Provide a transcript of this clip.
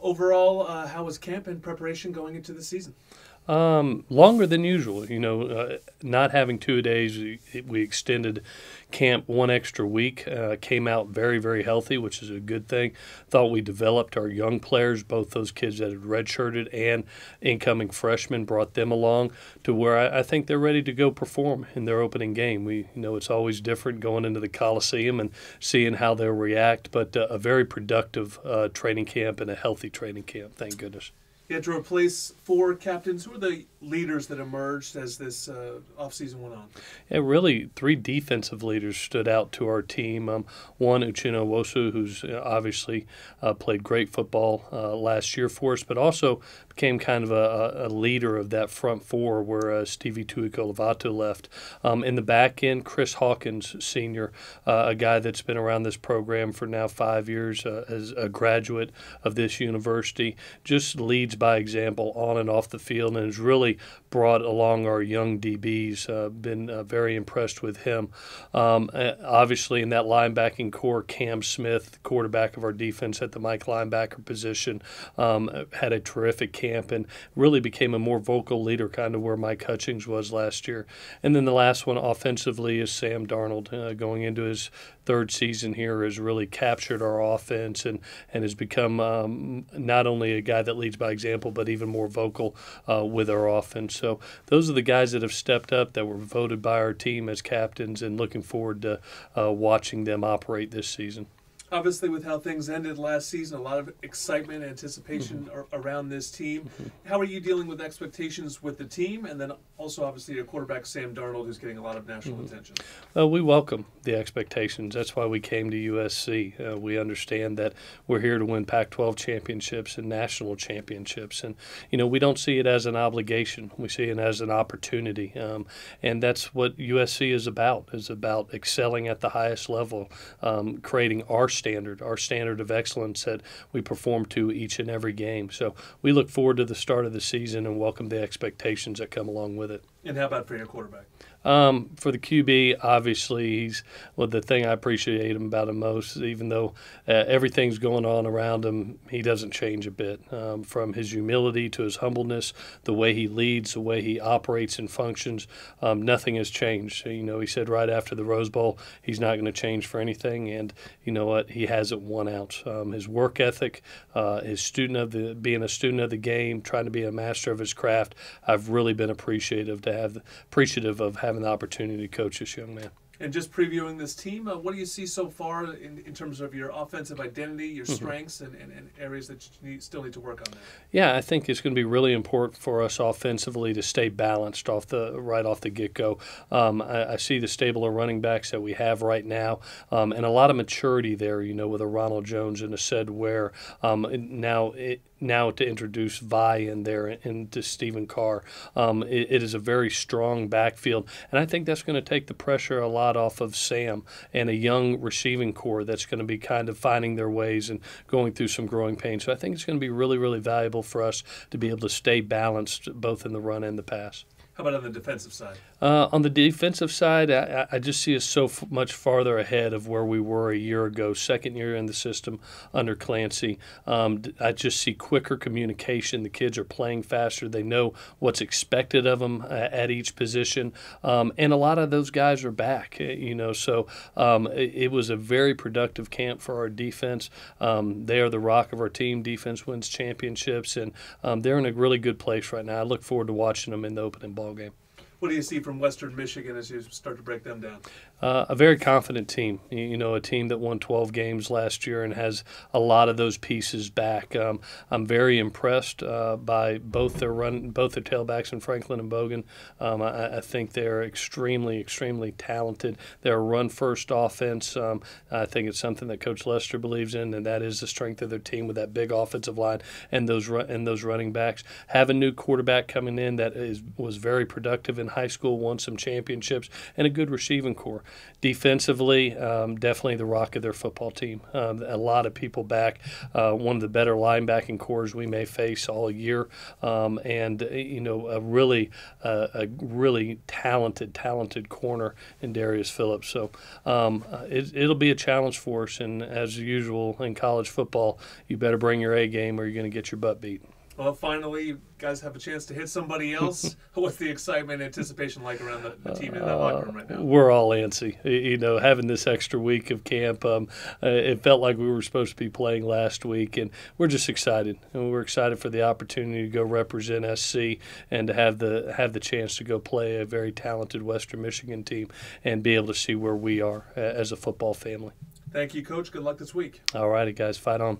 Overall, how was camp and preparation going into the season? Longer than usual. Not having 2 days, we extended camp one extra week. Came out very, very healthy, which is a good thing. Thought we developed our young players, both those kids that had redshirted and incoming freshmen, brought them along to where I think they're ready to go perform in their opening game. It's always different going into the Coliseum and seeing how they'll react, but a very productive training camp and a healthy training camp, thank goodness. You had to replace four captains. Who are the leaders that emerged as this offseason went on? Yeah, really, three defensive leaders stood out to our team. One, Uchenna Wosu, who's obviously played great football last year for us, but also became kind of a leader of that front four where Stevie Tuikolevato left. In the back end, Chris Hawkins, senior, a guy that's been around this program for now 5 years as a graduate of this university, just leads by example on and off the field and has really brought along our young DBs. Been very impressed with him. Obviously, in that linebacking core, Cam Smith, quarterback of our defense at the Mike linebacker position, had a terrific camp and really became a more vocal leader, kind of where Mike Hutchings was last year. And then the last one offensively is Sam Darnold, going into his third season here, has really captured our offense and has become not only a guy that leads by example, but even more vocal with our offense. So those are the guys that have stepped up, that were voted by our team as captains, and looking forward to watching them operate this season. Obviously, with how things ended last season, a lot of excitement and anticipation around this team. How are you dealing with expectations with the team, and then also obviously your quarterback Sam Darnold, who's getting a lot of national attention? We welcome the expectations. That's why we came to USC. We understand that we're here to win Pac-12 championships and national championships, and we don't see it as an obligation. We see it as an opportunity, and that's what USC is about. Is about excelling at the highest level, creating our standard of excellence that we perform to each and every game. So we look forward to the start of the season and welcome the expectations that come along with it. And how about for your quarterback? For the QB, obviously, the thing I appreciate about him most, even though everything's going on around him, he doesn't change a bit. From his humility to his humbleness, the way he leads, the way he operates and functions, nothing has changed. He said right after the Rose Bowl, he's not going to change for anything, and you know what? He hasn't won out. His work ethic, being a student of the game, trying to be a master of his craft, I've really been appreciative of having the opportunity to coach this young man. And just previewing this team, what do you see so far in terms of your offensive identity, your strengths, and areas that you still need to work on there? Yeah, I think it's going to be really important for us offensively to stay balanced right off the get-go. I see the stable of running backs that we have right now, and a lot of maturity there, with a Ronald Jones and a Ced Ware. Now to introduce Vi in there into Stephen Carr. It is a very strong backfield, and I think that's going to take the pressure a lot off of Sam and a young receiving core that's going to be kind of finding their ways and going through some growing pains. So I think it's going to be really, really valuable for us to be able to stay balanced both in the run and the pass. How about on the defensive side? On the defensive side, I just see us so much farther ahead of where we were a year ago, second year in the system under Clancy. I just see quicker communication. The kids are playing faster. They know what's expected of them at each position. And a lot of those guys are back, So it was a very productive camp for our defense. They are the rock of our team. Defense wins championships, and they're in a really good place right now. I look forward to watching them in the opening ball game. What do you see from Western Michigan as you start to break them down? A very confident team, a team that won 12 games last year and has a lot of those pieces back. I'm very impressed by both their tailbacks in Franklin and Bogan. I think they're extremely, extremely talented. They're a run-first offense. I think it's something that Coach Lester believes in, and that is the strength of their team with that big offensive line and those running backs. Have a new quarterback coming in that was very productive in high school, won some championships, and a good receiving core. Defensively, definitely the rock of their football team. A lot of people back, one of the better linebacking cores we may face all year, and a really talented corner in Darius Phillips. So it'll be a challenge for us, and as usual in college football, you better bring your A game or you're going to get your butt beat. Well, finally, you guys have a chance to hit somebody else. What's the excitement and anticipation like around the team in that locker room right now? We're all antsy. Having this extra week of camp, it felt like we were supposed to be playing last week, and we're just excited. And we're excited for the opportunity to go represent SC and to have the chance to go play a very talented Western Michigan team and be able to see where we are as a football family. Thank you, Coach. Good luck this week. All righty, guys. Fight on.